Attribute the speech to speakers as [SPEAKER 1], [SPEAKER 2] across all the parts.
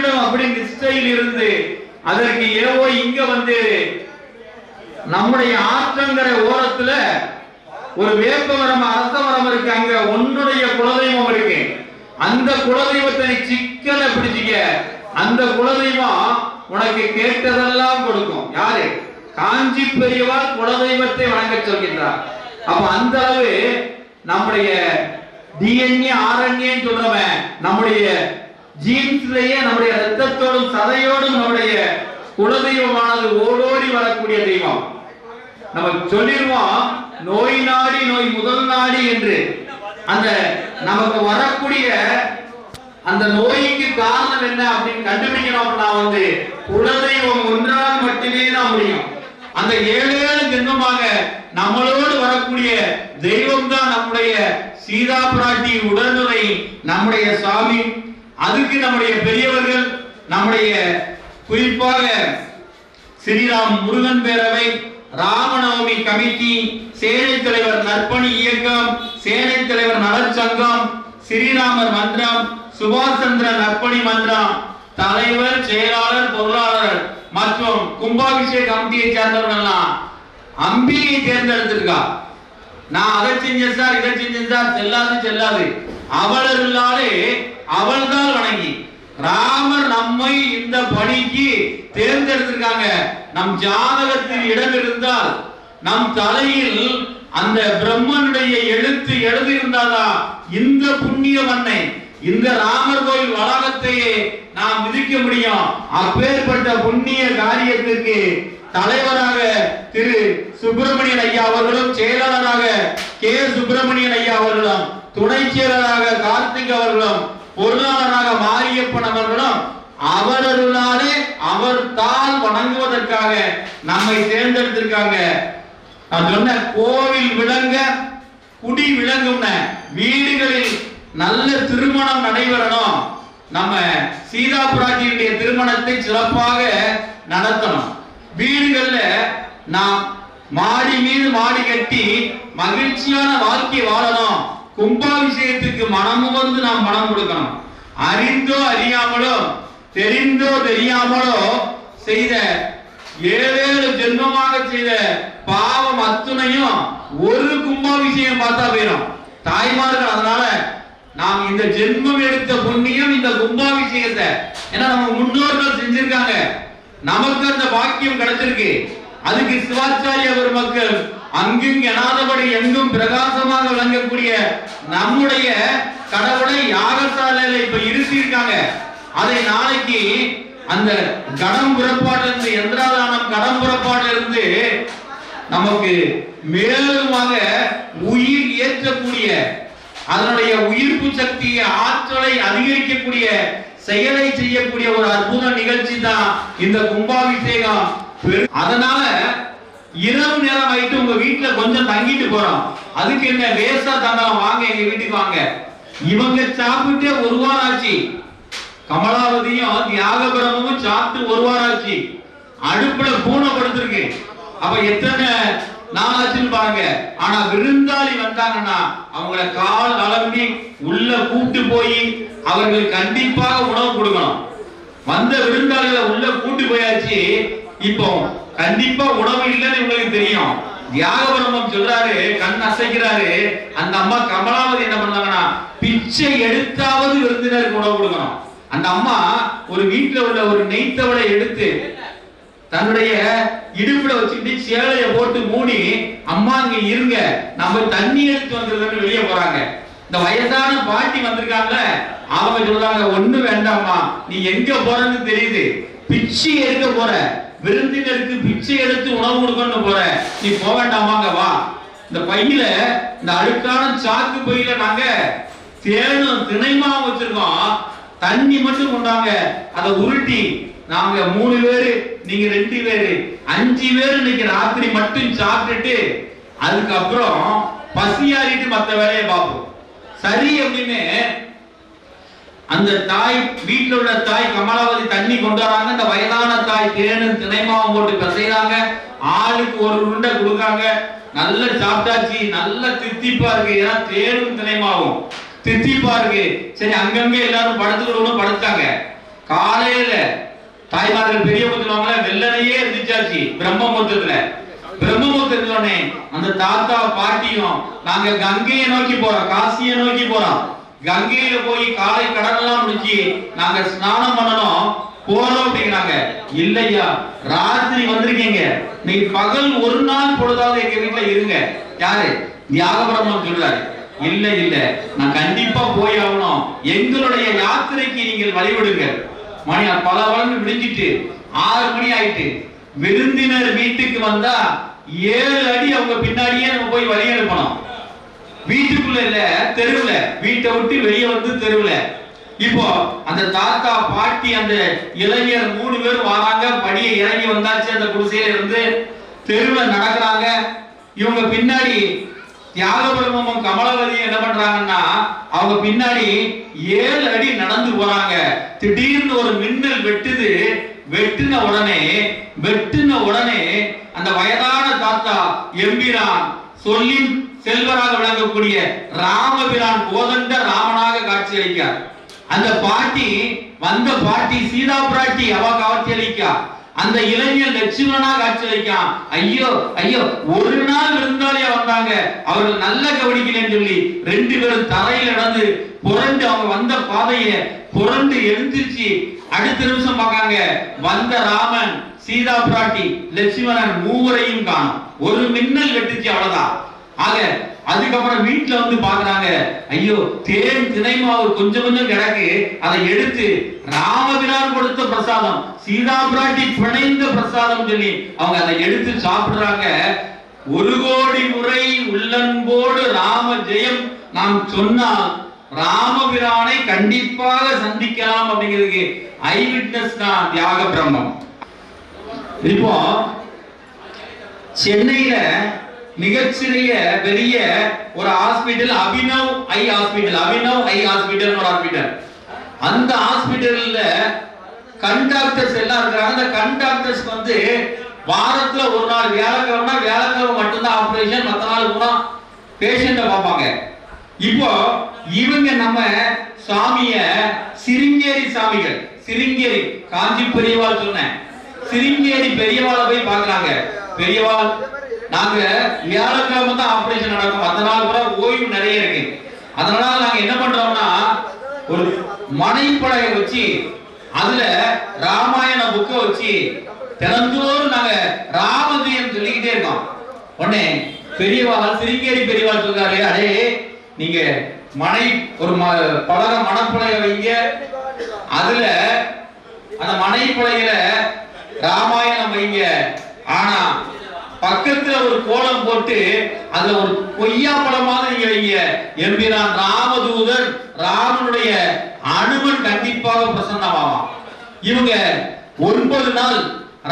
[SPEAKER 1] போய்விடும் அப்படி நிஷ்டையில் இருந்து அதற்கு ஏவோ இங்க வந்து நம்முடைய ஆற்றங்கரை ஓரத்துல ஒரு வேப்ப மரம் அரச மரம் இருக்கு, அங்க உன்னுடைய குலதெய்வம் இருக்கு, அந்த குலதெய்வத்தை சிக்கன பிடிச்சிக்க, அந்த குலதெய்வம் உனக்கு கேட்டதெல்லாம் கொடுக்கும். யாரு? காஞ்சி பெரியவாள் குலதெய்வத்தை வணங்க சொல்கின்றார். அப்ப அந்த அளவு நம்முடைய டிஎன்ஏ ஆர்என்ஏ சொல்றவன் நம்முடைய ஜீன்ஸ்லயே நம்முடைய ரத்தத்தோடும் சதையோடும் நம்முடைய குலதெய்வமானது ஓடோடி வரக்கூடிய தெய்வம். நம்ம சொல்லிடுவோம் நோய் நாடி நோய் முதல் நாடி என்று. அந்த நமக்கு வரக்கூடிய அந்த நோய்க்கு காரணம் என்ன அப்படின்னு கண்டுபிடிக்கணும். குலதெய்வம் ஒன்றால் மட்டுமே தான் முடியும். அந்த 7 ஜென்மமாக நம்மளோடு வரக்கூடிய தெய்வம் தான் நம்முடைய சீதா பிராட்டி உடனுரை நம்முடைய சாமி. அதுக்கு நம்முடைய பெரியவர்கள், நம்முடைய குறிப்பாக ஸ்ரீராம் முருகன் பேரவை, ராமநவமி கமிட்டி, சேனை தலைவர் நற்பணி இயக்கம், சேனை தலைவர் நலச்சங்கம், ஸ்ரீராமர் மன்றம், சுபாஷ் சந்திர நற்பணி மன்றம், தலைவர், செயலாளர், பொருளாளர் மற்றும் கும்பாபிஷேக கமிட்டியை சேர்ந்தவர்கள் அம்பியை தேர்ந்தெடுத்திருக்கா. நான் அதை செஞ்சேன் சார், இதை செஞ்சேன் சார், செல்லாது. அவளாலே அவள் தான் வணங்கி ராமர் நம்மை இந்த பணிக்கு தேர்ந்தெடுத்திருக்காங்க. நம் ஜாதகத்தில் இடம் இருந்தால், நம் தலையில் அந்த பிரம்மனுடைய எழுத்து எழுதியிருந்தாதான் இந்த புண்ணிய மண்ணை, இந்த ராமர் கோயில் வளாகத்தையே நாம் மிதிக்க முடியும். அப்பேற்பட்ட புண்ணிய காரியத்திற்கு தலைவராக திரு சுப்பிரமணியன் ஐயா அவர்களும், செயலாளராக கே சுப்பிரமணியன் ஐயா அவர்களும், துணை செயலராக கார்த்திக் அவர்களும், பொருளாளராக மாரியப்பன் அவர்களும் அவர்களாலே அவர் தான் வணங்குவதற்காக நம்மை தேர்ந்தெடுத்திருக்காங்க. நான் சொன்ன கோவில் விளங்க குடி விளங்கும், வீடுகளில் நல்ல திருமணம் நடைபெறணும். நம்ம சீதா பிராட்டியுடைய திருமணத்தை சிறப்பாக நடத்தணும். வீடுகள்ல நாம் மாடி மீது மாடி கட்டி மகிழ்ச்சியான வாழ்க்கை வாழணும். கும்பாபிஷேகத்துக்கு மனமும் வந்து நாம் மனம் கொடுக்கணும். அறிந்தோ அறியாமலோ, தெரிந்தோ தெரியாமலோ செய்த 7 ஜென்மமாக செய்த பாவம் அத்துணையும் ஒரு கும்பாபிஷேகம் பார்த்தா போயிடும் தாய்மார்கள். அதனால நாம் இந்த ஜென்மம் எடுத்த புண்ணியம் இந்த கும்பாபிஷேகத்தை, ஏன்னா நம்ம முன்னோர்கள் செஞ்சிருக்காங்க, நமக்கு அந்த பாக்கியம் கிடைச்சிருக்கு. அதுக்கு சிவாச்சாரிய பெருமக்கள் அங்கும் எனாதபடி எங்கும் பிரகாசமாக விளங்கக்கூடிய நம்முடைய கடவுளை யாகசாலையில இப்ப இருத்திருக்காங்க. அதை நாளைக்கு அந்த கடம் புறப்பாடு இருந்து, எந்திராதானம் கடம் புறப்பாடு இருந்து நமக்கு மேலுமாக உயிர் ஏற்றக்கூடிய, அதனுடைய உயிர்ப்பு சக்தியை ஆற்றலை அதிகரிக்கக்கூடிய செயலை செய்யக்கூடிய ஒரு அற்புத நிகழ்ச்சி தான் இந்த கும்பாபிஷேகம். அதனால இரவு நேரம் ஆயிட்டு உங்க வீட்டுல கொஞ்சம் தங்கிட்டு போறோம். அதுக்கு என்ன வேஸ்டா தங்கலாம், வாங்க எங்க வீட்டுக்கு வாங்க. இவங்க சாப்பிட்டே 1 வாரம் ஆச்சு. கமலாவதியும் தியாகபுரமும் சாப்பிட்டு 1 வாரம் ஆச்சு. அடுப்புல பூனை படுத்திருக்கு. அப்ப எத்தனை நாள் ஆச்சுன்னு பாருங்க. ஆனா விருந்தாளி வந்தாங்கன்னா அவங்கள கால் அலம்பி உள்ள கூட்டு போய் அவர்கள் கண்டிப்பாக உணவு கொடுக்கணும். வந்த விருந்தாளிகளை உள்ள கூட்டு போயாச்சு. இப்போ கண்டிப்பா உணவு இல்லைன்னு உங்களுக்கு தெரியும். தியாகபுரம் சொல்றாரு, கண் அசைக்கிறாரு. அந்த அம்மா கமலாவதி என்ன பண்ணாங்கன்னா பிச்சை எடுத்தாவது விருந்தினருக்கு உணவு கொடுக்கணும். அந்த அம்மா ஒரு வீட்டுல உள்ள ஒரு நெய்த்தவளை எடுத்து தன்னுடைய இடுப்புல வச்சுக்கிட்டு சேலைய போட்டு மூடி, அம்மா இங்க இருங்க நம்ம தண்ணி எடுத்து வந்துருக்கன்னு வெளியே போறாங்க. இந்த வயசான பாட்டி வந்திருக்காங்க. அவங்க சொல்றாங்க, ஒண்ணு வேண்டாமா, நீ எங்க போறன்னு தெரியுது, பிச்சை எடுக்க போற, விருந்தினருக்கு பிச்சை எடுத்து உணவு கொடுக்கணும் போற, நீ போக வேண்டாமாங்க, வா. இந்த பையில, இந்த அழுக்கான சாக்கு பையில நாங்க தேனும் திணைமாவும் வச்சிருக்கோம், தண்ணி மட்டும் கொண்டாங்க. அதை உருட்டி நாங்க 3 பேரு, நீங்க 2 பேரு, 5 பேரு இன்னைக்கு ராத்திரி மட்டும் சாப்பிட்டுட்டு அதுக்கப்புறம் பசியாரிட்டு மத்த வேலையை பார்ப்போம். சரி அப்படின்னு அந்த தாய், வீட்டுல உள்ள தாய் கமலாவதி தண்ணி கொண்டு வராங்க. அந்த வயதான தாய் தேனும் திணைமாவும் போட்டு பிசைறாங்க. ஆளுக்கு 1 உருண்டை கொடுக்காங்க. நல்ல சாப்பிட்டாச்சு, நல்ல தித்திப்பா இருக்கு. ஏன்னா தேனும் திணைமாவும் தித்திப்பா இருக்கு. சரி, அங்கங்க எல்லாரும் படுத்துக்கணும் படுத்தாங்க. காலையில தாய்மார்கள் பெரிய சொல்லுவாங்களே வெள்ளனையே இருந்துச்சாச்சு பிரம்மமுகூர்த்தத்துல. பிரம்மமுகூர்த்தத்தோடனே அந்த தாத்தா பாட்டியும் நாங்க கங்கையை நோக்கி போறோம், காசியை நோக்கி போறோம். கங்கையில போய் காலை கடனெல்லாம் முடிச்சு நாங்க ஸ்நானம் பண்ணணும் போறோம் அப்படிங்கிறாங்க. இல்லையா, ராத்திரி வந்திருக்கீங்க, நீங்க பகல் ஒரு நாள் பொழுதாவது எங்க வீட்டுல இருங்க. யாரு? தியாகபிரம்மன் சொல்றாரு. இல்ல இல்ல, நான் கண்டிப்பா போய் ஆகணும், எங்களுடைய யாத்திரைக்கு நீங்கள் வழிவிடுங்க. மணி பல வளர்ந்து விடிஞ்சிட்டு 6 மணி ஆயிட்டு. விருந்தினர் வீட்டுக்கு வந்தா 7 அடி அவங்க பின்னாடியே நம்ம போய் வழி அனுப்பணும். வீட்டுக்குள்ள இல்ல, தெருவுல, வீட்டை விட்டு வெளியே வந்து தெருவுல. இப்போ அந்த தாத்தா பாட்டி அந்த இளைஞர் 3 பேர் வராங்க, படியை இறங்கி வந்தாச்சு. அந்த குடிசையில இருந்து தெருவுல நடக்கிறாங்க. இவங்க பின்னாடி தியாகபிரம்மமும் கமலவதியும் என்ன பண்றாங்கன்னா அவங்க பின்னாடி 7 அடி நடந்து போறாங்க. திடீர்னு ஒரு மின்னல் வெட்டுது. வெட்டின உடனே அந்த வயதான தாத்தா எம்பிரான் சொல்லி செல்வராக விளங்கக்கூடிய ராமபிரான் கோதண்ட ராமனாக காட்சி அளிக்கார். அந்த பாட்டி வந்த பாட்டி சீதா பிராட்டி அவ காட்சி அளிக்கா. அந்த இளைஞர் லட்சுமணனா காட்சி அளிக்கான். ஐயோ ஐயோ, ஒரு நாள் விருந்தாளியா வந்தாங்க, அவர்கள் நல்ல கவனிக்கலன்னு சொல்லி 2 பேரும் தரையில் நடந்து புரண்டு அவங்க வந்த பாதையை புரண்டு எழுந்திருச்சு. அடுத்த நிமிஷம் பார்க்காங்க, வந்த ராமன் சீதா பிராட்டி லட்சுமணன் மூவரையும் காணும். ஒரு மின்னல் வெட்டுச்சு, அவ்வளவுதான். ஆக அதுக்கப்புறம் வீட்டுல வந்து பாக்குறாங்க, ஐயோ தேன் திணைமாவு கொஞ்சம் கொஞ்சம் கிடக்கு, அதை எடுத்து ராமபிரான் கொடுத்த பிரசாதம், சீதா பிராட்டி பிணைந்த பிரசாதம் சொல்லி அவங்க அதை எடுத்து சாப்பிடுறாங்க. 1 கோடி முறை உள்ளன்போடு ராம ஜெயம் நாம் சொன்னால் ராமபிரானை கண்டிப்பாக சந்திக்கலாம் அப்படிங்கிறதுக்கு ஐ விட்னஸ் தான் தியாகபிரம்மம். இப்போ சென்னையில மிகச்சிறிய பெரிய ஒரு ஹாஸ்பிடல் அபினவ் ஐ ஹாஸ்பிடல் ஒரு ஹாஸ்பிடல். அந்த ஹாஸ்பிடல்ல கண் டாக்டர்ஸ் எல்லாம் இருக்காங்க. அந்த கண் டாக்டர்ஸ் வந்து வாரத்துல ஒரு நாள் வியாழக்கிழமை மட்டும்தான் ஆபரேஷன், மற்ற நாள் பூரா பேஷண்ட பார்ப்பாங்க. இப்போ இவங்க நம்ம சாமிய சிருங்கேரி சாமிகள், சிருங்கேரி காஞ்சி பெரியவாள் சொன்னேன், சிருங்கேரி பெரியவாளை போய் பார்க்கறாங்க. பெரியவாள், நாங்க வியாழக்கிழமை தான் ஆபரேஷன் நடக்கும், மற்ற நாள் கூட ஓய்வு நிறைய இருக்கு. அதனால நாங்க என்ன பண்றோம்னா ஒரு மனைப்பலகை வச்சு அதுல ராமாயண புக்க வச்சு தினந்தோறும் நாங்க ராமஜெயம் சொல்லிக்கிட்டே இருக்கோம். உடனே பெரியவாள் சிருங்கேரி பெரியவாள் சொல்றாரு, அடே நீங்க மனை ஒரு மணப்பலகை வைங்க, அதுல அந்த மனைப்பலகையில ராமாயணம் வைங்க, ஆனா பக்கத்துல ஒரு கோலம் போட்டு அதுல ஒரு கொய்யா பழமாக நீங்க வைங்க. எம்பிரான் ராமதூதர் ராமனுடைய அனுமன் கண்டிப்பாக பிரசன்னமாவான். இவங்க 9 நாள்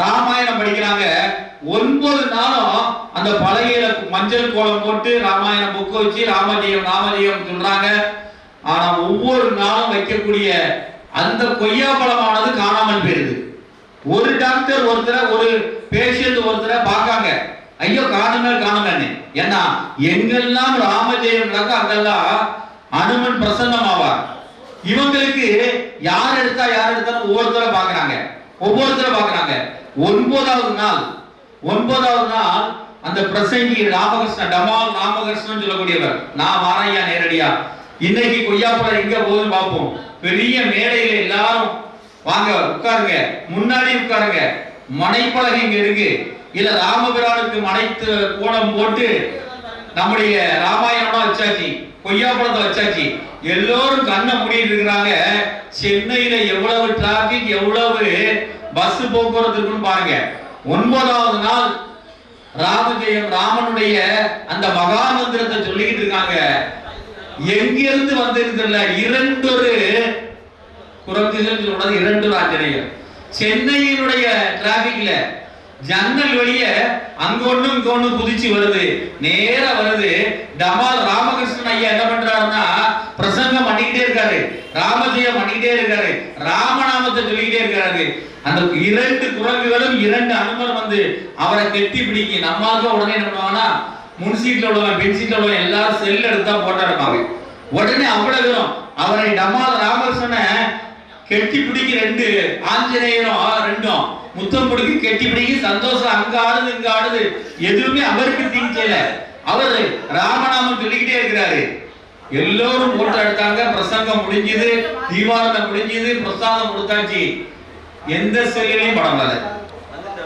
[SPEAKER 1] ராமாயணம் படிக்கிறாங்க. 9 நாளும் அந்த பலகையில மஞ்சள் கோலம் போட்டு ராமாயண புக்கு வச்சு ராமஜெயம் சொல்றாங்க. ஆனா ஒவ்வொரு நாளும் வைக்கக்கூடிய அந்த கொய்யா பழமானது காணாமல் போயிருது. ஒரு டாக்டர் ஒரு பேஷண்ட் பார்க்காங்க, ஐயோ காணுமே. ஏன்னா எங்கெல்லாம் ராமஜெயம் நடக்க அங்கெல்லாம் அனுமன் பிரசன்னமாவார். இவங்களுக்கு யார் எடுத்தாலும் ஒவ்வொருத்தரை பார்க்கறாங்க. 9வது நாள் அந்த பிரசங்கி ராமகிருஷ்ணன், டமால் ராமகிருஷ்ணன் சொல்லக்கூடியவர், நான் வாரையா நேரடியா இன்னைக்கு கொய்யாப்பழம் எங்க போகுதுன்னு பார்ப்போம். பெரிய மேடையில எல்லாரும் வாங்க உட்காருங்க, முன்னாடி உட்காருங்க, மனைப்பலகை இங்க இருக்கு, இல்ல ராமபிரானுக்கு மனைத்து கோலம் போட்டு நம்முடைய ராமாயணம் வச்சாச்சு, கொய்யாப்பழத்தை வச்சாச்சு, எல்லோரும் கண்ணை மூடிட்டு இருக்கிறாங்க. சென்னையில எவ்வளவு டிராபிக், எவ்வளவு பஸ் போக்குவரத்து இருக்குன்னு பாருங்க. 9வது நாள் ராமஜெயம், ராமனுடைய அந்த மகா மந்திரத்தை சொல்லிக்கிட்டு இருக்காங்க. எங்கிருந்து வந்திருக்கல 2 குரங்குகள் சொல்றது, 2 ஆஞ்சநேயர். சென்னையினுடைய டிராபிக்ல ஜன்னல் வழிய அங்க ஒண்ணு குதிச்சு வருது, நேரா வருது. டமால் ராமகிருஷ்ணன் ஐயா என்ன பண்றாருன்னா பிரசங்கம் பண்ணிக்கிட்டே இருக்காரு, ராமஜெயம் பண்ணிக்கிட்டே இருக்காரு, ராமநாமத்தை சொல்லிக்கிட்டே இருக்காரு. அந்த 2 குரங்குகளும் 2 அனுமன் வந்து அவரை கெட்டி பிடிக்கும். நம்மாக உடனே என்ன பண்ணுவாங்கன்னா முன் சீட்ல உள்ளவங்க பின் சீட்ல உள்ளவங்க எல்லாரும் செல் எடுத்தா போட்டா இருப்பாங்க. உடனே அவ்வளவு அவரை டமால் ராமகிருஷ்ணனை கெட்டி பிடிக்கு ரெண்டு ஆஞ்சநேயரும் ரெண்டும் முத்தம் பிடிக்கு கெட்டி பிடிக்கு சந்தோஷம் அங்க ஆடுது இங்க ஆடுது எதுவுமே அவருக்கு தீங்கல அவர் ராமநாமம் சொல்லிக்கிட்டே இருக்கிறாரு எல்லோரும் போட்டோ எடுத்தாங்க பிரசங்கம் முடிஞ்சது தீபாவளி முடிஞ்சது பிரசாதம் கொடுத்தாச்சு எந்த செல்லையும் படம் வரல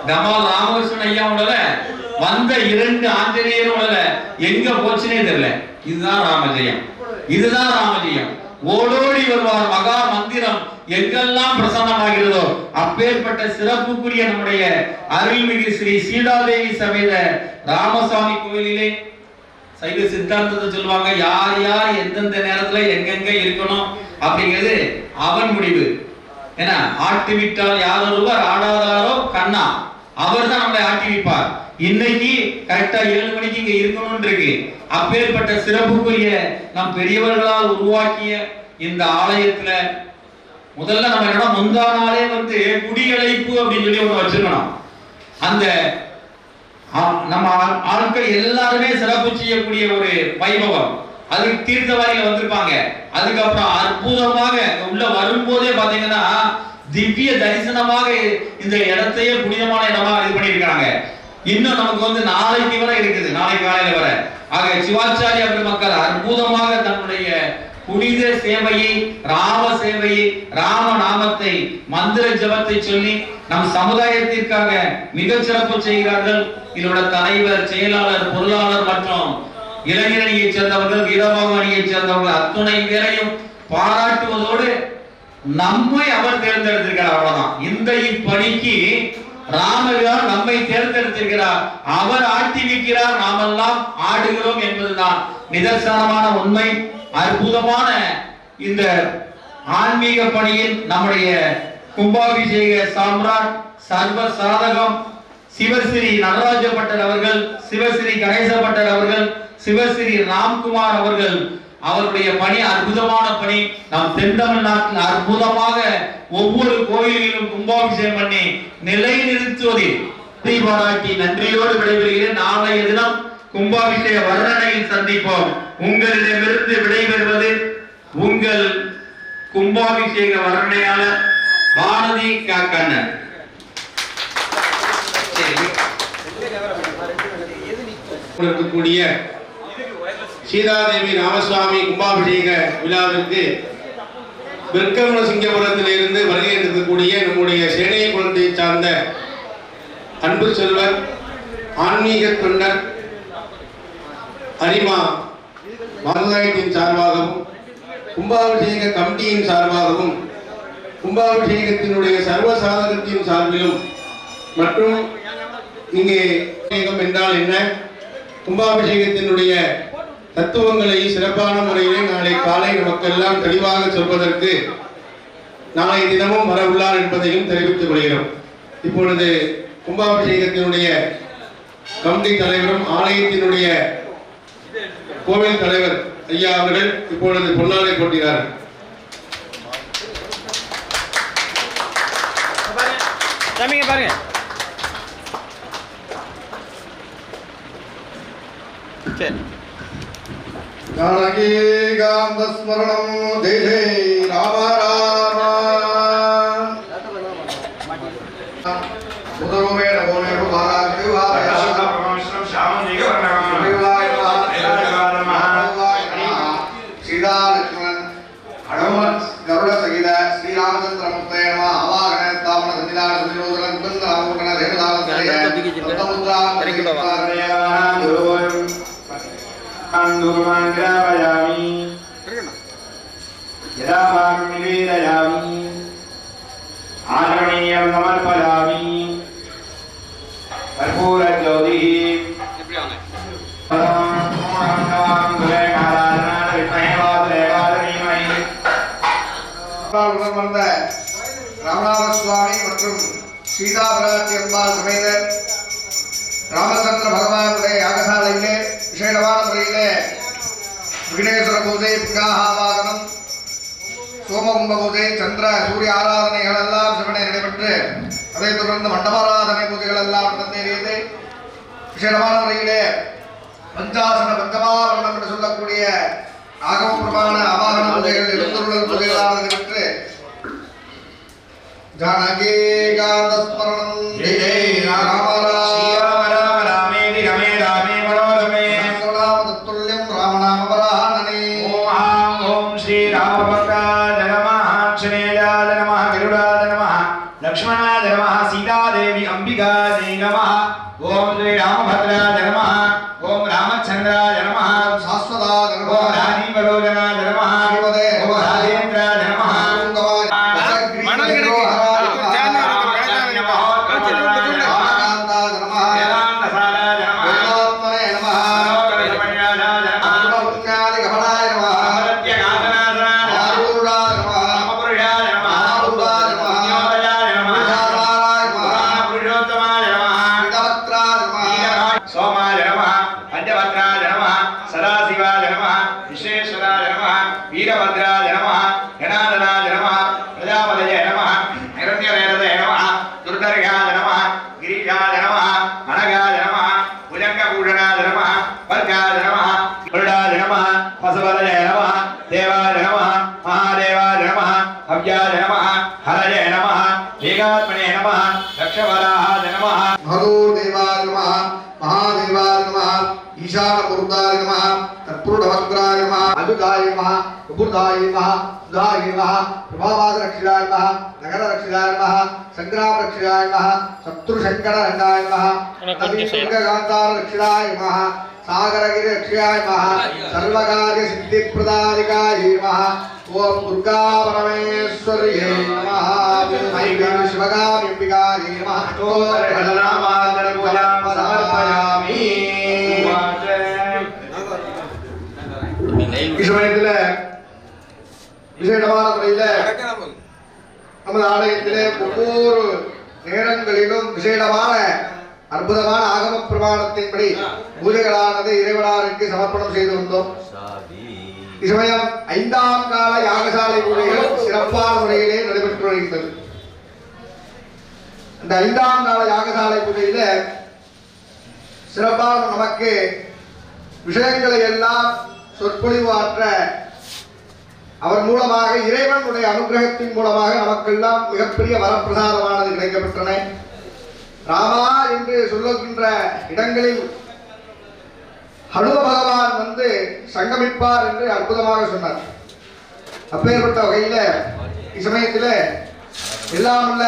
[SPEAKER 1] கமால் ராமகிருஷ்ணன் ஐயா உடல வந்த 2 ஆஞ்சநேயர் உடல எங்க போச்சுனே தெரியல இதுதான் ராமஜெயம் இதுதான் ராமஜெயம் ஓடோடி வருவார் மகா மந்திரம் எங்கெல்லாம் பிரசன்னமாகிறதோ அப்பேற்பட்ட சிறப்புக்குரிய நம்முடைய அருள்மிகு ஸ்ரீ சீதாதேவி சமேத ராமசாமி கோயிலிலே சைவ சித்தாந்தத்தை சொல்லுவாங்க யார் யார் எந்தெந்த நேரத்துல எங்கெங்க இருக்கணும் அப்படிங்கிறது அவன் முடிவு ஏன்னா ஆட்டி விட்டால் யார் ஒருவர் ஆடாதாரோ கண்ணா அவர் தான் நம்மளை ஆட்டி வைப்பார் இன்னைக்கு கரெக்டா 7 மணிக்கு இங்க இருக்கணும்னு இருக்கு அப்பேற்பட்ட சிறப்புக்குரிய நம் பெரியவர்களால் உருவாக்கிய இந்த ஆலயத்துல முதல்ல நம்ம என்ன முந்தா நாளே வந்து குடியழைப்பு அப்படின்னு சொல்லி ஒண்ணு வச்சிருக்கணும் அந்த நம்ம ஆட்கள் எல்லாருமே சிறப்பு செய்யக்கூடிய ஒரு வைபவம் அதுக்கு தீர்த்தவாரியில வந்திருப்பாங்க அதுக்கப்புறம் அற்புதமாக உள்ள வரும்போதே பாத்தீங்கன்னா திவ்ய தரிசனமாக இந்த இடத்தையே புனிதமான இடமா இது பண்ணியிருக்காங்க இன்னும் நமக்கு வந்து நாளைக்கு வரை இருக்குது நாளை காலையில வர ஆக சிவாச்சாரிய பெருமக்கள் அற்புதமாக தன்னுடைய புனித சேவையை ராம சேவையை ராம நாமத்தை மந்திர ஜபத்தை சொல்லி நம் சமுதாயத்திற்காக மிக சிறப்பு செய்கிறார்கள் இதோட தலைவர் செயலாளர் பொருளாளர் மற்றும் இளைஞரணியை சேர்ந்தவர்கள் வீரபாகு அணியை சேர்ந்தவர்கள் அத்துணை பேரையும் பாராட்டுவதோடு நம்மை அவர் தேர்ந்தெடுத்திருக்கிறார் அவ்வளவுதான் இந்த இப்பணிக்கு ராமர் நம்மை தேர்ந்தெடுத்திருக்கிறார் அவர் ஆட்டி வைக்கிறார் நாமெல்லாம் ஆடுகிறோம் என்பதுதான் நிதர்சனமான உண்மை அற்புதமான இந்த ஆன்மீக பணியில் நம்முடைய கும்பாபிஷேக சாம்ராட் சர்வ சாதகம் சிவஸ்ரீ நடராஜ பட்டர் அவர்கள் சிவஸ்ரீ கணேச பட்டர் அவர்கள் சிவஸ்ரீ ராம்குமார் அவர்கள் அவருடைய பணி அற்புதமான பணி நம் தென் தமிழ்நாட்டில் அற்புதமாக ஒவ்வொரு கோயிலிலும் கும்பாபிஷேகம் பண்ணி நிலைநிறுத்துவதில் பாராட்டி நன்றியோடு விடைபெறுகிறேன் நாளைய தினம் கும்பாபிஷேக வர்ணனையில் சந்திப்போம் உங்களிடமிருந்து விடைபெறுவது உங்கள் கும்பாபிஷேக வர்ணனையாளர் பாரதி கண்ணன்
[SPEAKER 2] இருக்கக்கூடிய சீதாதேவி ராமசுவாமி கும்பாபிஷேக விழாவிற்கு விற்கமசிங்கபுரத்தில் இருந்து வருகை இருக்கக்கூடிய நம்முடைய சேனைய குலத்தை சார்ந்த அன்பு செல்வர் ஆன்மீக தொண்டர் அரிமா சமுதாயத்தின் சார்பாகவும் கும்பாபிஷேக கமிட்டியின் சார்பாகவும் கும்பாபிஷேகத்தினுடைய சர்வசாதகத்தின் சார்பிலும் மற்றும் இங்கே என்றால் என்ன கும்பாபிஷேகத்தினுடைய தத்துவங்களை சிறப்பான முறையிலே நாளை காலை நமக்கெல்லாம் தெளிவாக சொல்வதற்கு நாளை தினமும் வர உள்ளார் என்பதையும் தெரிவித்துக் கொள்கிறோம். இப்பொழுது கும்பாபிஷேகத்தினுடைய கமிட்டி தலைவரும் ஆலயத்தினுடைய கோவில் தலைவர் ஐயா அவர்கள் இப்பொழுது பொன்னாடை போட்டினார்கள்.
[SPEAKER 3] பாருங்க சரி
[SPEAKER 2] जानकी कांत स्मरणं जय जय राम राम उदरूपेण भूमेण भागाग्युवाय श्रम श्यामं दिगवर्णं सीता लक्ष्मण हनुमत गरुड़ सहित श्री रामचंद्र मूर्तये नमः आवाहन स्थापन संधिदान संयोजन निबंध आमोदन देवदान तत्मुद्रा
[SPEAKER 4] अंदुर्मंद्रावयामि यदा मां निवेदयामि आचरणीयं समर्पयामि कर्पूरज्योतिः
[SPEAKER 2] रामनाथ स्वामी மற்றும் சீதா பிராட்டி அம்பாள் சமேத ராமச்சந்திர பகவானுடைய யாகசாலையிலே விசேஷமான முறையிலே விக்னேஸ்வர பூஜை பிங்காஹாவாதனம் சோமகும்ப பூஜை சந்திர சூரிய ஆராதனைகள் எல்லாம் சிவனை நடைபெற்று அதைத் தொடர்ந்து மண்டபாராதனை பூஜைகள் எல்லாம் நடந்தேறியது. விசேஷமான முறையிலே பஞ்சாசன பஞ்சமாவரணம் என்று சொல்லக்கூடிய ஆகம பிரமாண ஆவாகன பூஜைகள் எழுந்தருளல் பூஜைகளாக நடைபெற்று जानकी कांतस्मरणं जय जय राम राम
[SPEAKER 4] राम रामेति रमे रामे मनोरमे
[SPEAKER 2] नाम तत्तुल्यं राम नाम वरानने
[SPEAKER 4] ओम श्री रामभद्राय नमः शनेयाय नमः गरुडाय नमः लक्ष्मणाय नमः सीतादेवी अंबिकायै नमः ओम श्री रामभद्राय नमः ओम रामचंद्राय नमः
[SPEAKER 2] शाश्वताय
[SPEAKER 4] ओम
[SPEAKER 2] नमः
[SPEAKER 4] राजीवलोचनाय नमः
[SPEAKER 2] श्रीमते
[SPEAKER 4] ओम राजेन्द्राय नमः सोमाय नमः पंचभद्राय नमः सदाशिवाय नमः विश्वेश्वराय नमः वीरभद्राय नमः गणाधनाय नमः प्रजापतये नमः हिरण्यवेदये नमः दुर्दर्गाय नमः गिरिजाय नमः अनगाय नमः भुजङ्गभूषणाय नमः वर्गाय नमः गरुडाय नमः पशुपतये नमः देवाय नमः महादेवाय नमः हव्याय नमः हरये नमः वेगात्मने नमः दक्षवराहाय नमः
[SPEAKER 2] महदूर्देवाय नमः महादेवाय नमः ईशानपुरुषाय नमः तत्पुरुषभद्राय नमः अजुताय नमः प्रबुद्धाय नमः सुधाय नमः प्रभावादरक्षिताय नमः नगररक्षिताय नमः संग्रामरक्षिताय नमः शत्रुशङ्कररक्षाय नमः नदीदुर्गकान्तारक्षिताय नमः सागरगिरिरक्षाय नमः सर्वकार्यसिद्धिप्रदायिकाय नमः ओम दुर्गा परमेश्वर्यै नमः शिवगाम्यम्बिकायै नमः
[SPEAKER 4] समर्पयामि
[SPEAKER 2] விசேஷமான முறையில் நமது ஆலயத்திலே ஒவ்வொரு நேரங்களிலும் விசேஷமான அற்புதமான ஆகம பிரமாணத்தின்படி பூஜைகளானது இறைவனாருக்கு சமர்ப்பணம் செய்து வந்தோம். இசமயம் 5ஆம் கால யாகசாலை பூஜைகள் சிறப்பான முறையிலே நடைபெற்று வருகின்றது. இந்த 5ஆம் கால யாகசாலை பூஜையில சிறப்பாக நமக்கு விஷயங்களை எல்லாம் சொற்பொழிவாற்ற அவர் மூலமாக இறைவனுடைய அனுகிரகத்தின் மூலமாக நமக்கெல்லாம் மிகப்பெரிய வரப்பிரசாதமானது கிடைக்கப்பெற்றன. ராமா என்று சொல்லுகின்ற இடங்களில் ஹனும பகவான் வந்து சங்கமிப்பார் என்று அற்புதமாக சொன்னார். அப்பேற்பட்ட வகையில இச்சமயத்தில் எல்லாம் உள்ள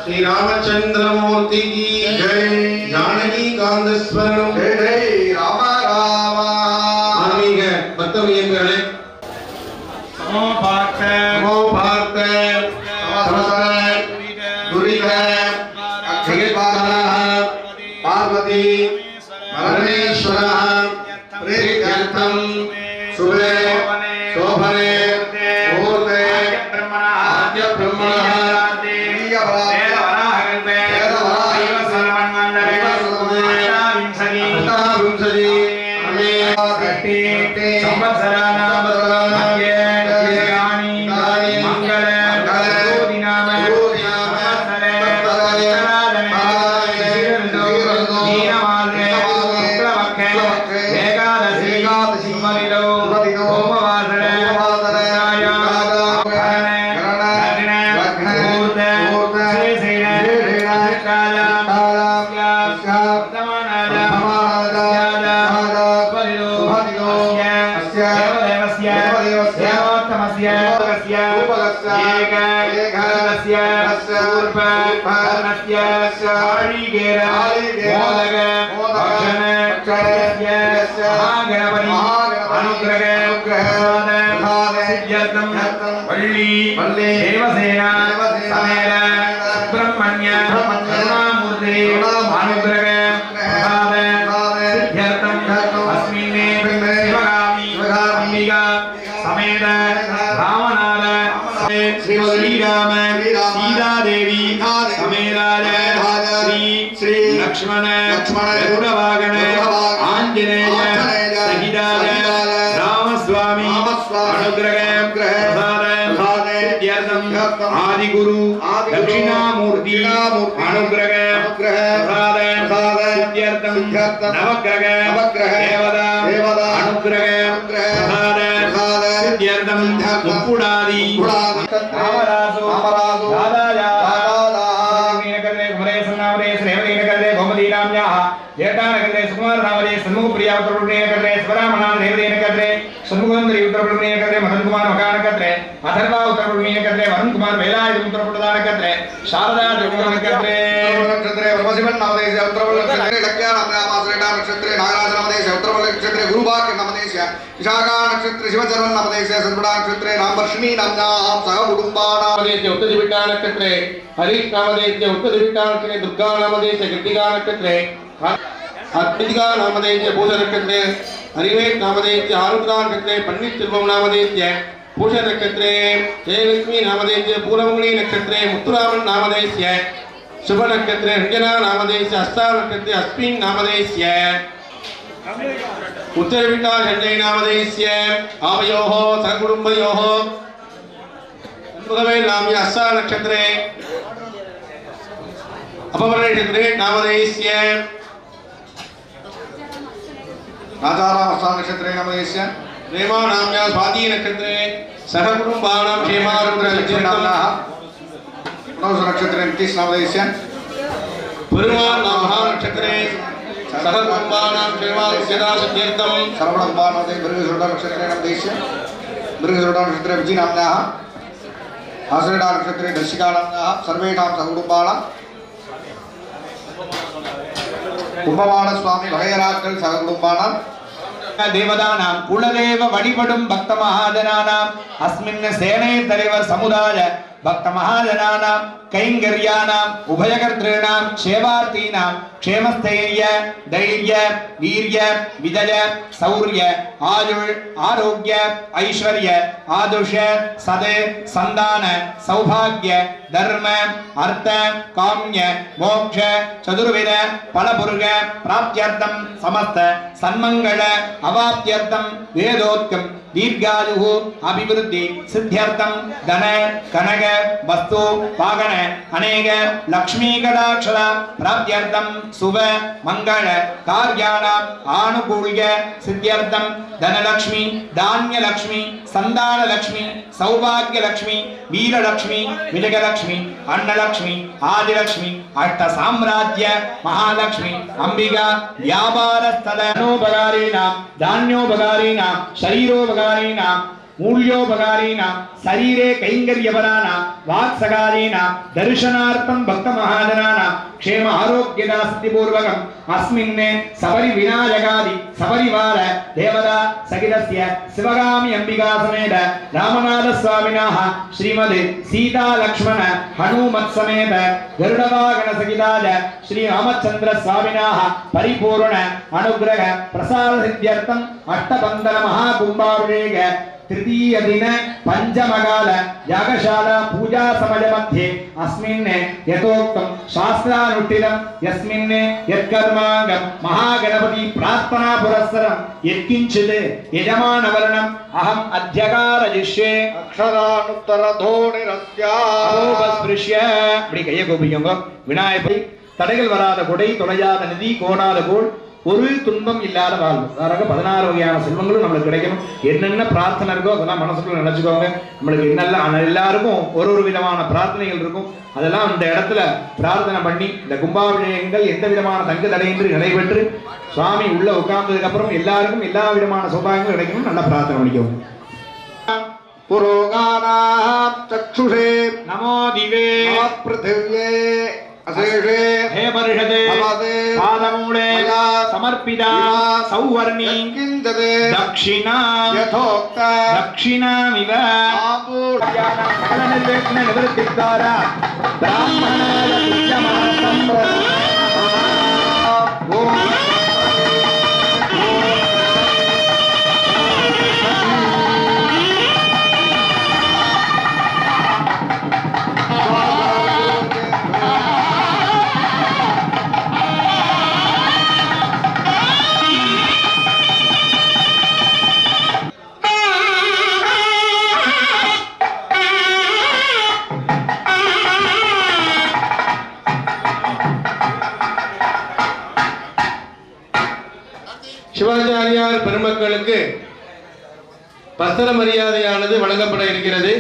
[SPEAKER 5] श्री रामचंद्रमूर्ति की जय। जानकी कांत स्मरण जय राम राम। ஆன்மீக பக்தர்களே
[SPEAKER 4] நமோ பார்த்த
[SPEAKER 5] துரித பார்வதி பரமேஸ்வர பிரீத்யர்த்தம் சுபே சோபனே முகூர்த்தே ஆத்ய பிரம்மணः
[SPEAKER 4] देवसेना समेत सुब्रह्मण्य करुणामूर्ति अनुग्रह सिद्ध्यर्थम अस्मिन् शिवगामी अंबिका समेत रामनाथ श्रीराम सीता देवी समेत श्री लक्ष्मण गरुडवाहन आंजनेय सहित रामस्वामी अनुग्रह आदि गुरु दक्षिणामूर्ति अनुग्रह सिद्ध्यर्थम नवग्रह देवता अनुग्रह सिद्ध्यर्थम मुक्कुडादि सुकुमार नामदे सन्मुख प्रिया उत्तरप्रदेश करते स्वरामनाम देवदेन करते सन्मुखंद्री उत्तरप्रदेश करते मदन कुमार मकान करते अथर्वा उत्तरप्रदेश करते वरुण कुमार वेलाय उत्तरप्रदेश करते शारदा उत्तरप्रदेश करते
[SPEAKER 2] नक्षत्रे ब्रह्मशिवन नामदेश उत्तरप्रदेश लक्ष्या नामदेश नक्षत्रे नागराज नामदेश उत्तरप्रदेश नक्षत्रे गुरुभाग्य नामदेश विशाखा नक्षत्रे शिवचरण नामदेश सद्गुणा नक्षत्रे रामवर्षिणी नामनाः सह कुटुंबानां
[SPEAKER 5] नामदेश उत्तरदिविटा नक्षत्रे हरिश नामदेश उत्तरदिविटा नक्षत्रे दुर्गा नामदेश कृतिका नक्षत्रे अत्मिका नामदेश पूजा नक्षत्रे हरिवेद नामदेश आरुद्रा नक्षत्रे पंडित सेल्वम नामदेश पूजा नक्षत्रे जयलक्ष्मी नामदेश पूर्वमुनि नक्षत्रे मुत्तुरामन नामदेश शुभ नक्षत्रे रंजना नामदेश हस्ता नक्षत्रे अस्मिन नामदेश उत्तरविटा झंडे नामदेश आवयोः सहकुटुंबयोः सन्मुखवे नाम्य हस्ता नक्षत्रे अपवरण नक्षत्रे नामदेश
[SPEAKER 2] राजाराम हस्ता नक्षत्रे नामदेश
[SPEAKER 5] प्रेमा नाम्या स्वाति नक्षत्रे सहकुटुंबानां क्षेमारुद्रनाम्नाः
[SPEAKER 2] नक्षत्रे नीतीश नामदेश
[SPEAKER 5] पुरुषाणां नामः नक्षत्रे सहकुटुंबानां क्षेमारुद्रसिद्ध्यर्थं
[SPEAKER 2] सर्वणम्बानादे मृगसुरडा नक्षत्रे नामदेश मृगसुरडा नक्षत्रे विजय नाम्नाः आश्रयडा नक्षत्रे दर्शिका नाम्नाः सर्वेषां सहकुटुंबानां कुंभवाण स्वामी भगैराक्कल सहकुटुंबानां
[SPEAKER 4] देवतानां कुलदेव वडिपडुं भक्त महाजनानां अस्मिन् सेने तलेवर समुदाय भक्त महाजनानां कैंगर्यानां उभयकर्तॄणां सेवार्थीनां क्षेमस्थैर्य धैर्य वीर्य विजय शौर्य आयुष आरोग्य ऐश्वर्य आदुष सद संतान सौभाग्य धर्म अर्थ काम्य मोक्ष चतुर्विध फलपुर्ग प्राप्त्यर्थं समस्त सन्मंगल अवाप्त्यर्थं वेदोक्तं दीर्घायुः अभिवृद्धि सिद्ध्यर्थं धन कनक वस्तु वाहन अनेक लक्ष्मी कटाक्ष प्राप्त्यर्थं शुभ मंगल कार्याणाम् आनुकूल्य सिद्ध्यर्थं धनलक्ष्मी धान्यलक्ष्मी संतानलक्ष्मी सौभाग्यलक्ष्मी वीरलक्ष्मी विजयलक्ष्मी अन्नलक्ष्मी आदिलक्ष्मी अष्ट साम्राज्य महालक्ष्मी अंबिका व्यापारस्थलोपकारीणां धान्योपकारीणां शरीरोपकारीणां मूल्योपकारीणां शरीरे कैंगर्यपराणां वाक्सकारीणां दर्शनार्थं भक्त महाजनानां क्षेम आरोग्यदा सिद्धिपूर्वकम् अस्मिन् सबरि विनायकादि सपरिवार देवता सहितस्य शिवगामि अंबिका समेत रामनाथ स्वामिनः श्रीमद् सीता लक्ष्मण हनुमत् समेत गरुडवाहन सहिताय श्री रामचंद्र स्वामिनः परिपूर्ण अनुग्रह प्रसाद सिद्ध्यर्थम् अष्टबंधन महाकुंभाभिषेक तृतीय दिन पंचमकाल यागशाला पूजा समय मध्ये अस्मिन् यथोक्तं शास्त्रानुष्ठितं यस्मिन् यत्कर्माङ्गं महागणपति प्रार्थना पुरस्सरं यत्किञ्चित् यजमानवर्णम् अहम् अध्यकारयिष्ये अक्षरानुत्तरधोनिरस्यापस्पृश्य இப்படி கையை கோபிக்கோங்க விநாயகரை தடைகள் வராத கொடை தொலையாத நிதி கோணாத கோள் ஒரு துன்பம் இல்லாத வாழ்வு. அதாவது 16 வகையான செல்வங்களும் நம்மளுக்கு கிடைக்கணும். என்னென்ன பிரார்த்தனை இருக்கோ அதெல்லாம் மனசுக்குள்ள நினைச்சுக்கோங்க. நம்மளுக்கு என்னெல்லாம் எல்லாருக்கும் ஒரு விதமான பிரார்த்தனைகள் இருக்கும். அதெல்லாம் அந்த இடத்துல பிரார்த்தனை பண்ணி இந்த கும்பாபிஷேகங்கள் எந்த விதமான தங்கு தடையின்றி நடைபெற்று சுவாமி உள்ள உட்கார்ந்ததுக்கு அப்புறம் எல்லாருக்கும் எல்லா விதமான சௌபாகியங்களும் கிடைக்கணும். நல்லா பிரார்த்தனை பண்ணிக்கோங்க.
[SPEAKER 2] पुरोगानां चक्षुषे
[SPEAKER 4] நமோ திவே
[SPEAKER 2] पृथिव्ये अशेषे
[SPEAKER 4] हे परिषदे पादमूले समर्पिता सौवर्णी
[SPEAKER 2] किञ्चते
[SPEAKER 4] दक्षिणा
[SPEAKER 2] यथोक्त
[SPEAKER 4] दक्षिणामिव सकलनिर्विघ्न निवृत्तिद्वारा ब्राह्मणाय तुल्यमहं
[SPEAKER 5] சிவாச்சாரியார் பெருமக்களுக்கு பஸ்தர மரியாதையானது வழங்கப்பட இருக்கிறது.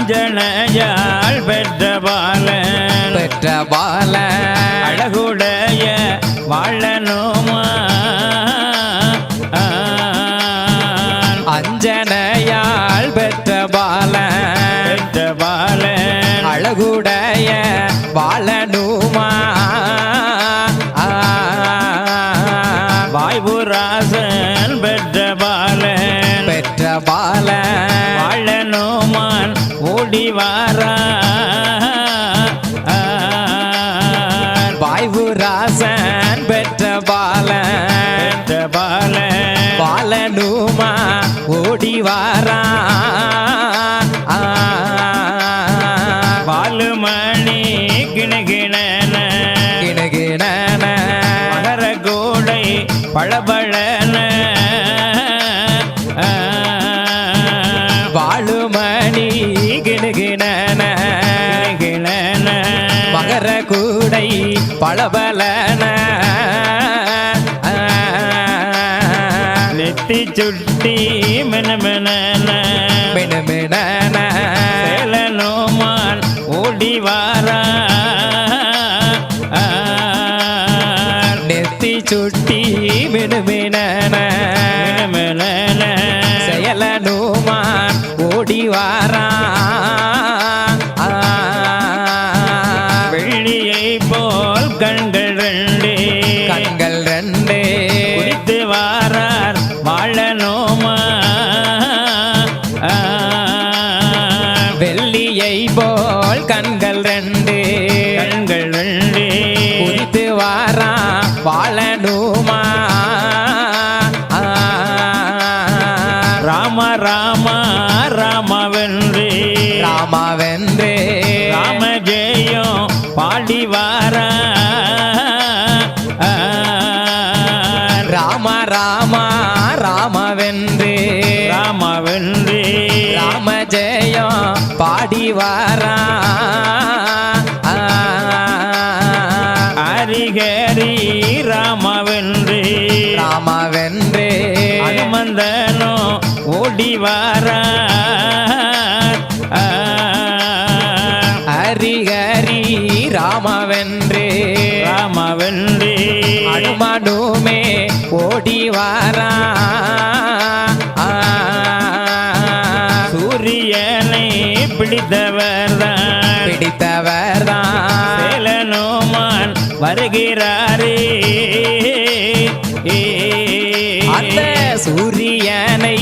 [SPEAKER 6] அஞ்சனையாள் பெற்ற பால அழகுடைய வாழனுமா அஞ்சனையாள் பெற்ற பால அழகுடைய வாழனுமா வாய்புராசன் பெற்ற பால வாழனுமான் ஓடிவாரா வாய்புராசன் பெற்ற பால வாழனுமா ஓடிவாரா வாலுமணி கிணகிணன மகர கோடை பழபழன வாலுமணி கிணகிணன மகர கூடை பழபழன நெத்தி சுட்டி மெனமென சேலனோமான் ஓடிவாரா நெத்தி சுட்டி மெனமென செயலனோமான் ஓடிவாரா வெள்ளியை போல் கண்கள் ரெண்டே குடித்து வாழணுமா ராம ராம ராமவென்றே
[SPEAKER 7] ராமவென்றே
[SPEAKER 6] ராம ஜெயம் பாடி வார
[SPEAKER 7] ராம ராம ராமவென்றே
[SPEAKER 6] ராமவென்றே
[SPEAKER 7] ராம ஜெயம் பாடி வாரா
[SPEAKER 6] ஹரிஹரி ராமவென்றே
[SPEAKER 7] ராமவென்றே
[SPEAKER 6] அனுமந்தனோ ஓடி வார
[SPEAKER 7] ஹரி ஹரி ராமவென்றே
[SPEAKER 6] ராமவென்றே
[SPEAKER 7] அனுமனுமே ஓடி வாரா
[SPEAKER 6] சூரியனை பிடித்தவர்தான்
[SPEAKER 7] பிடித்தவர்தான்
[SPEAKER 6] சேலனுமான் வருகிறாரே
[SPEAKER 7] அந்த சூரியனை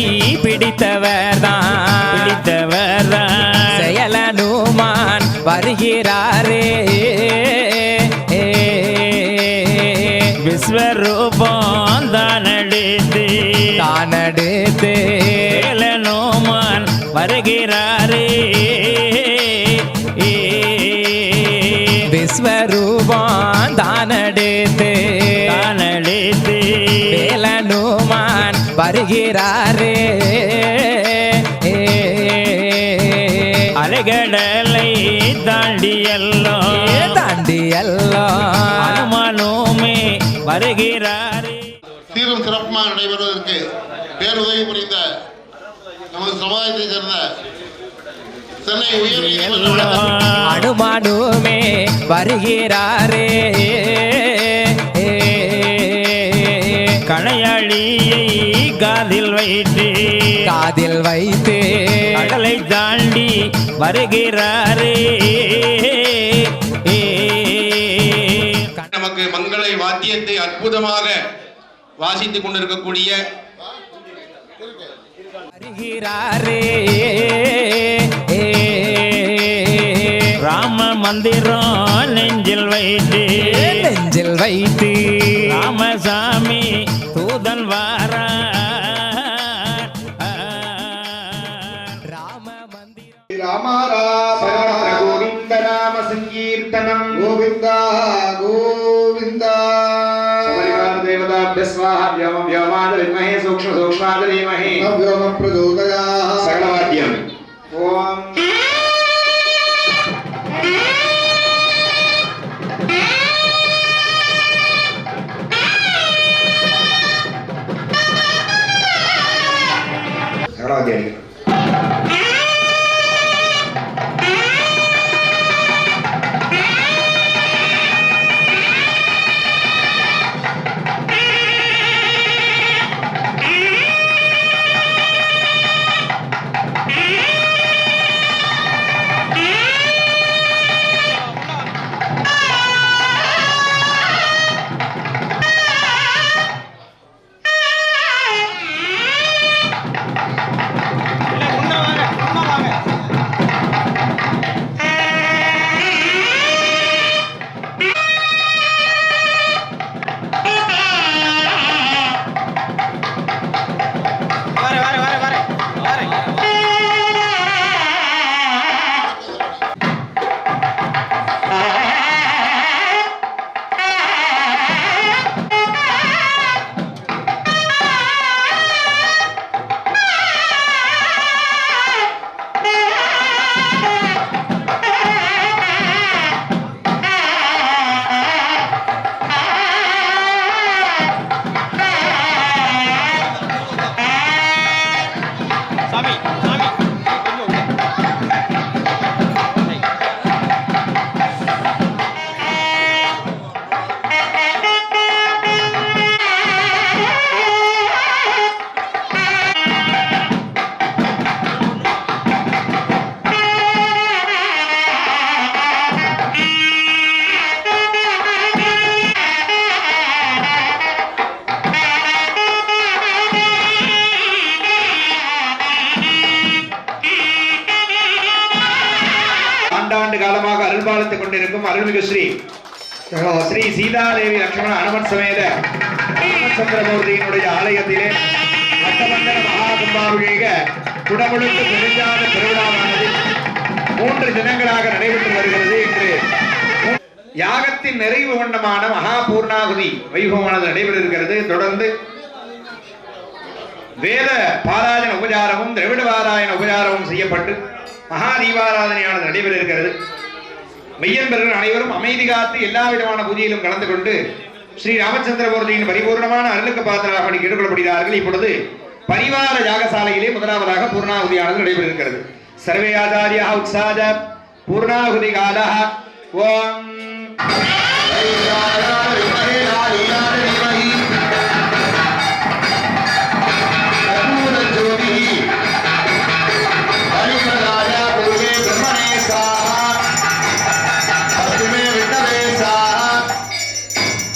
[SPEAKER 7] பிடித்தவர்தான்
[SPEAKER 6] பிடித்தவர்தான்
[SPEAKER 7] செயலனுமான் வருகிறாரே
[SPEAKER 6] விஸ்வரூபம் தானடித்து
[SPEAKER 7] தானடுத்து
[SPEAKER 6] சேலனுமான் வருகிறாரே
[SPEAKER 7] விஸ்வரூபம் தானடுத்து
[SPEAKER 6] தானடித்து
[SPEAKER 7] வேலனுமான் வருகிறாரே
[SPEAKER 6] அலைகடலை தாண்டி எல்லாம்
[SPEAKER 7] தாண்டி எல்லாம்
[SPEAKER 6] அனுமானுமே வருகிறாரே
[SPEAKER 5] சீரும் சிறப்புமாக நடைபெறுவதற்கு பேருதவி புரிந்த நமது சமுதாயத்தை சேர்ந்த சென்னை உயர்நீதிமன்ற
[SPEAKER 7] அனுமானுமே வருகிறாரே
[SPEAKER 6] கணையாளியை காதில் வைத்து
[SPEAKER 7] காதில் வைத்து
[SPEAKER 6] கடலை தாண்டி வருகிறாரே
[SPEAKER 5] நமக்கு மங்களை வாத்தியத்தை அற்புதமாக வாசித்துக் கொண்டிருக்கக்கூடிய
[SPEAKER 7] வருகிறாரே
[SPEAKER 6] ராம மந்திரம் நெஞ்சில் வைத்து
[SPEAKER 7] நெஞ்சில் வைத்து
[SPEAKER 6] ராமசாமி தூதன் வாரா
[SPEAKER 7] ராம மந்திரம்
[SPEAKER 2] राम राम
[SPEAKER 4] गोविंद नाम संकीर्तनम
[SPEAKER 2] गोविंद गोविंद
[SPEAKER 4] देवताभ्य स्वाहा व्योम व्योमाद विद्महे सूक्ष्म सूक्ष्माद धीमहि
[SPEAKER 2] व्योम प्रचोदयात्
[SPEAKER 4] सकलवाद्यम् ओम सकलवाद्यानि ஆண்டாண்டு காலமாக அருள்பாலித்துக் கொண்டிருக்கும் அருள்மிகு ஸ்ரீ ஸ்ரீ சீதாதேவி லட்சுமண அனுமன் சமேத ராமச்சந்திரமூர்த்தியினுடைய ஆலயத்திலே அட்டமண்டல மகா கும்பாபிஷேக குடமுழுக்கு பெருஞ்சாத திருவிழாவானது 3 தினங்களாக நடைபெற்று வருகிறது. என்று யாகத்தின் நிறைவு வண்ணமான மகா பூர்ணாகுதி வைபவமானது நடைபெற இருக்கிறது. தொடர்ந்து வேத பாராயண உபச்சாரமும் திரவிட பாராயண உபச்சாரமும் செய்யப்பட்டு மகா தீபாராதனையானது நடைபெற இருக்கிறது. மெய்யன்பர்கள் அனைவரும் அமைதி காத்து எல்லா விதமான பூஜையிலும் கலந்து கொண்டு ஸ்ரீ ராமச்சந்திரமூர்த்தியின் பரிபூர்ணமான அருளுக்கு பாத்திரமாக கேட்டுக்கொள்ளப்படுகிறார்கள். இப்பொழுது பரிவார யாகசாலையிலே முதலாவதாக பூர்ணாகுதியானது நடைபெற இருக்கிறது. சர்வே ஆச்சாரியா உற்சாஜ பூர்ணாகுதி காலா. ஓம்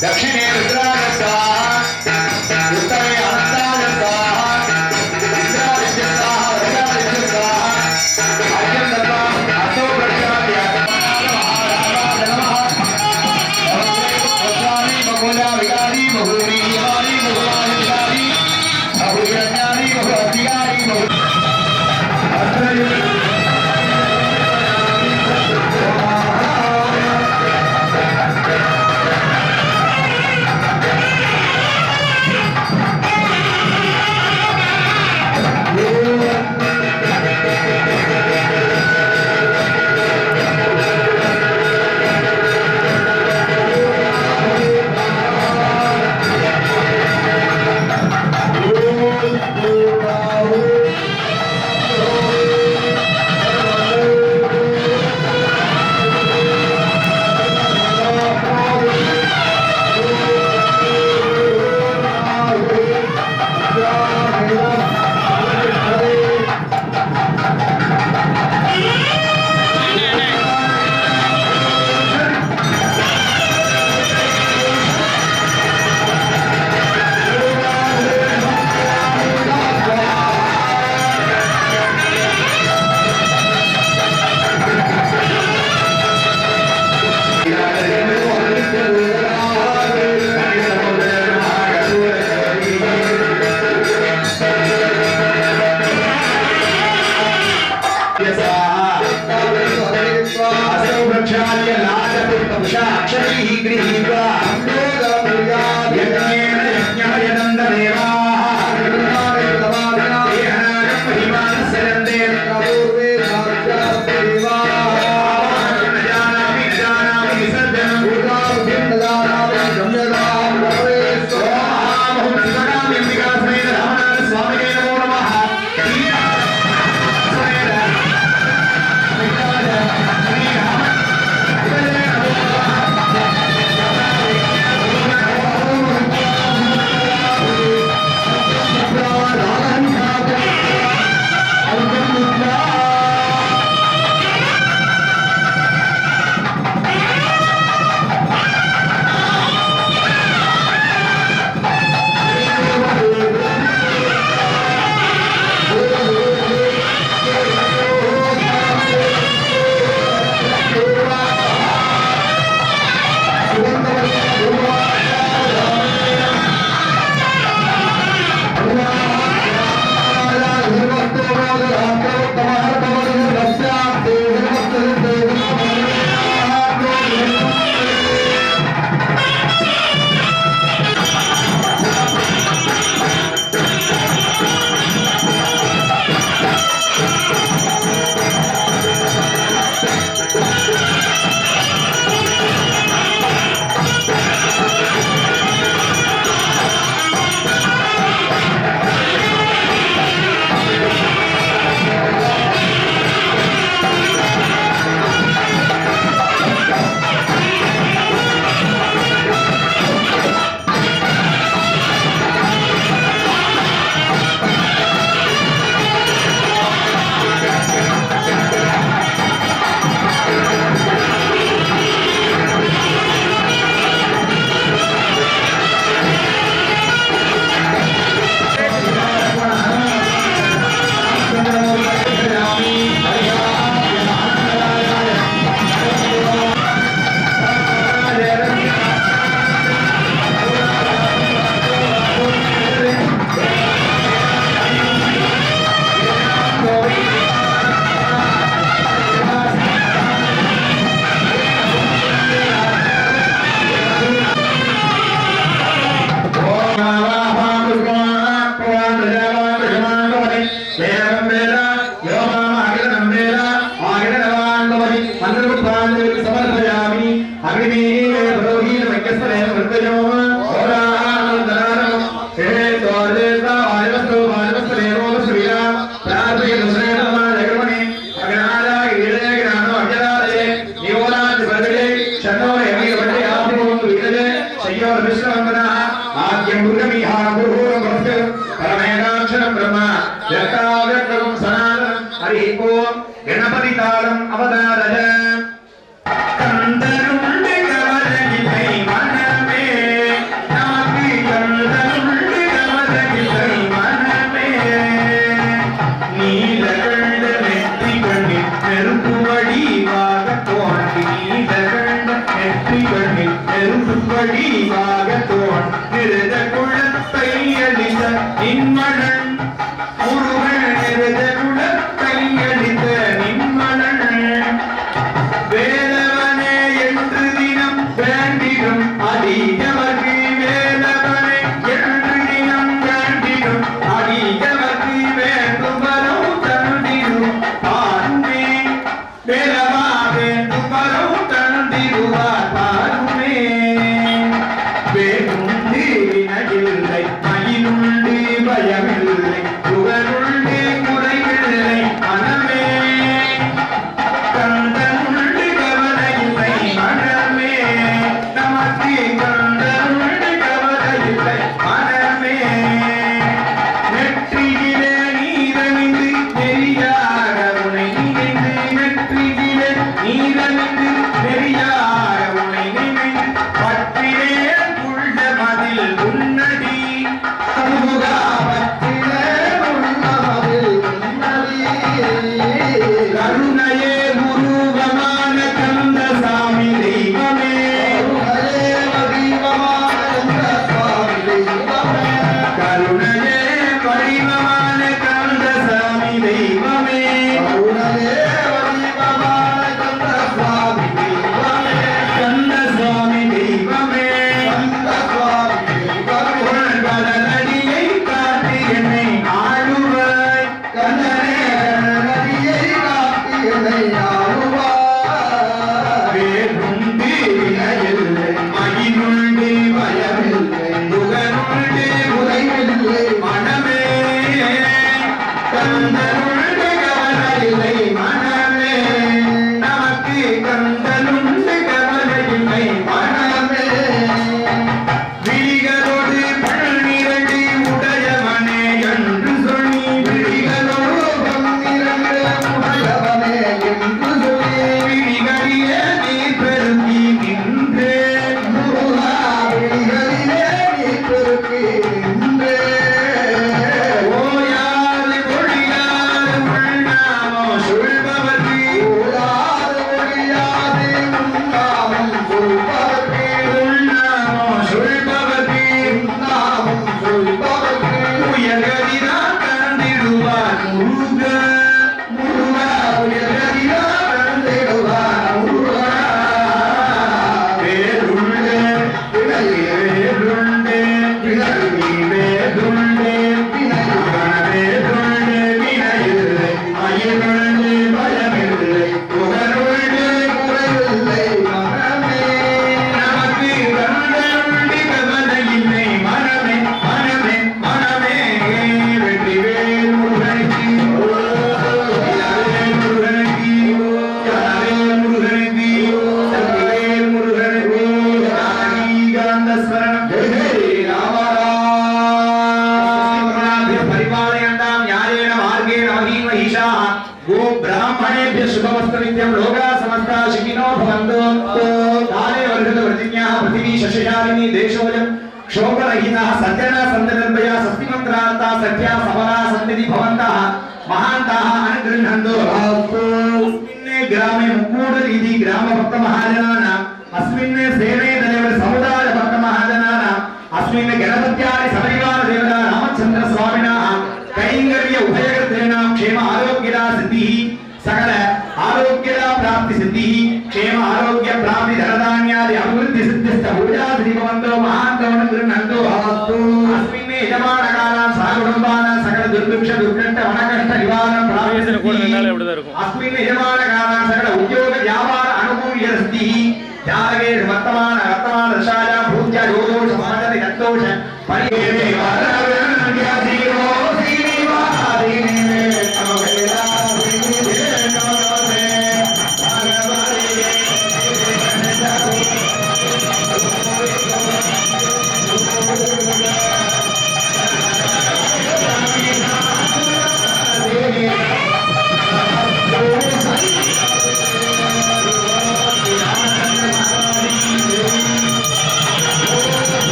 [SPEAKER 4] दक्षिणे रुद्राय स्वाहा उत्तरे अनन्ताय स्वाहा इंद्राय स्वाहा वज्राय स्वाहा आद्यं दत्वा अतो प्रजाप्य नमः स्वामी बकुला विकारी बहुरी विहारी भगवान विकारी बहुज्ञानी बहुअधिकारी बहु शय्योर विश्ववन्दनः आद्यं मुरुगमिह गुरुर्मस्ति परमेकाक्षरं ब्रह्म व्यक्ताव्यक्तं सनातनं हरिः ओं गणपतितालम् अवतारय கந்தருண்டு கவலையில்லை மனமே நமக்கு கந்தருண்டு கவலையில்லை மனமே நீலகண்ட நெற்றி கண்ணில் நெருப்பு வடிவாக தோன்றி நீலகண்ட நெற்றி கண்ணில் நெருப்பு வடிவாக தோன்றிருத குளத்தை அளித்த நின்மணன் முருகன் நிருத குளத்தை அளித்த நின்மணன் வேலவனே என்று தினம் வேண்டிடும் அதிகவர்க்கு வேலவனே என்று தினம் வேண்டிடும் அதிகவர்க்கு வேண்டும் வரும் தந்திடும் பாருமே வேலவா வேண்டும் வரும் தந்திடுவார் பாருமே வேண்டுண்டு வினையில்லை மயிலுண்டு பயமில்லை புகழுண்டு குறைவில்லை மனமே கந்தனுண்டு கவலையில்லை மனமே நமக்கு கந்தனுண்டு கவலையில்லை மனமே நெற்றியிலே நீரணிந்து நெறியாக உனை நினைந்து நெற்றியிலே நீரணிந்து நெறியாக உனை நினைந்து பற்றிலே உள்ள மதில் உன்னடி சமூகா பற்றிலே உள்ள மதில் உன்னடி கருணையே உருவமான கந்தசாமி தெய்வமே கருணையே வடிவமான கந்தசாமி தெய்வமே கந்தசாமி தெய்வமே கடலடியை காட்டி என்னை ஆளுவாய் கந்தனே வேறுண்டு வினையில்லை மயிலுண்டு பயமில்லை புகழுண்டு குறைவில்லை மனமே கந்தனுண்டு கவலையில்லை மனமே நமக்கு கந்தனுண்டு கவலையில்லை மனமே விழிகளோடு பன்னிரண்டு உடையவனே என்று சொல்லி விழிகளோடு பன்னிரண்டு உடையவனே என்று சொல்லி விழிகளிலே நீ பெருக்கி நின்றே முருகா விழிகளிலே நீ பெருக்கி நின்றே ஓயாது ஒழியாது உள்நாமோ சொல்பவர்க்கு ஓயாது ஒழியாது உள்நாமம் சொல்பவர்க்கு உள்நாமோ சொல்பவர்க்கு உள்நாமம் சொல்பவர்க்கு உயர்கதிரா கண்டிடுவார் முருகா முருகா உயர்கதிரா கண்டிடுவார் முருகா வேருண்டே வேருண்டே வேருண்டே வேருண்டே வினையில்லை மயிலுண்டு பயமில்லை புகழுண்டு குறைவில்லை மனமே நமக்கு கந்தனுண்டு கவலையில்லை மனமே மனமே மனமே வெற்றிவேல் முருகனுக்கு யாரேல் முருகனுக்கு யாரேல் முருகனுக்கு சக்திவேல் முருகனுக்கு காந்த ஸ்மரணம் ஜெய் ராமராம் परिपालयन्तां न्यायेन मार्गेण महीमहिषाः गो ब्राह्मणेभ्यः शुभमस्तु नित्यं लोकाः समस्ताः सुखिनो भवन्तु काले वर्षत प्रतिज्ञाः पृथिवी शशशालिनी देशोऽयं क्षोभरहितः सज्जना सन्तनिर्भया स्वस्तिमन्त्रार्था सख्या सबला सन्निधि भवन्तः महान्ताः अनुगृह्णन्तु अस्मिन् ग्रामे मुक्कूडरीति ग्रामभक्तमहाजनानाम् अस्मिन् सेने देवर समुदाय भक्तमहाजनानाम् अस्मिन् गणपत्यादि सपरिवार देवता रामचन्द्र स्वामिनः कैङ्कर्य उभयकृतेनां क्षेम आरोग्यदा सिद्धिः सकल आरोग्यदा प्राप्ति सिद्धिः क्षेम आरोग्य प्राप्ति धनधान्यादि अभिवृद्धि सिद्धिश्च पूजासिद्धि भवन्तो महान्तमन गृह्णन्तु अस्तु अस्मिन् यजमानकानां सहकुटुम्बानां सकल दुर्भिक्ष दुर्घट वनकष्ट निवारणं प्राप्तिः अस्मिन् यजमानकानां सकल उद्योग व्यापार अनुकूल्य सिद्धिः त्याग